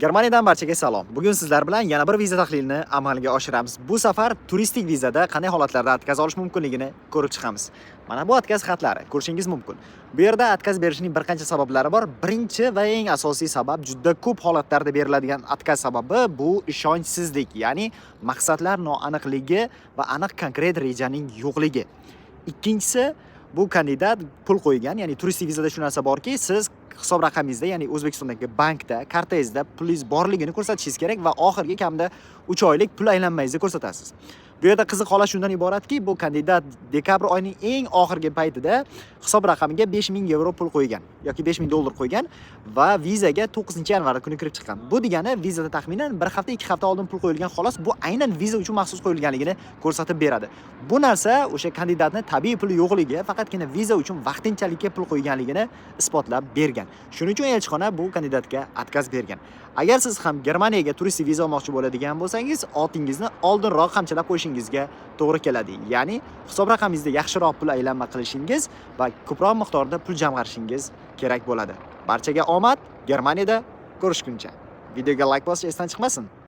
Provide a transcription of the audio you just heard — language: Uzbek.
Germaniyadan barchaga salom. Bugun sizlar bilan yana bir viza tahlilini amalga oshiramiz. Bu safar turistik vizada qanday holatlarda atkaz olish mumkinligini ko'rib chiqamiz. Mana bu atkaz xatlari ko'rishingiz mumkin. Bu yerda atkaz berishning bir qancha sabablari bor. Birinchi va eng asosiy sabab juda ko'p holatlarda beriladigan atkaz sababi bu ishonchsizlik, ya'ni maqsadlar noaniqligi va aniq konkret rejaning yo'qligi. Ikkinchisi bu kandidat pul qo'ygan, ya'ni turistik vizada shu narsa borki, siz hisob raqamingizda, ya'ni O'zbekistondagi bankda, kartangizda pulingiz borligini ko'rsatishingiz kerak va oxirgi kamida 3 oylik pul aylanmangizni ko'rsatasiz. Bu yerda qiziq holat shundan iboratki, bu kandidat dekabr oyining eng oxirgi paytida hisob raqamiga 5000 yevro pul qo'ygan yoki 5000 dollar qo'ygan va vizaga 9-yanvar kuni kirib chiqqan. Bu degani vizada taxminan 1 hafta 2 hafta oldin pul qo'yilgan, xolos bu aynan viza uchun maxsus qo'yilganligini ko'rsatib beradi. Bu narsa o'sha kandidatning tabiiy puli yo'qligi, faqatgina viza uchun vaqtinchalikka pul qo'yganligini isbotlab bergan. Shuning uchun elchixona bu kandidatga atkaz bergan. Agar siz ham Germaniyaga turistik viza olmoqchi bo'ladigan bo'lsangiz, oltingizni oldinroq qamchalab qo'yishingizga to'g'ri keladi. Ya'ni hisob raqamingizda yaxshiroq pul aylanma qilishingiz va ko'proq miqdorda pul jamg'arishingiz kerak bo'ladi. Barchaga omad, Germaniyada ko'rishguncha. Videoga like bosish esdan chiqmasin.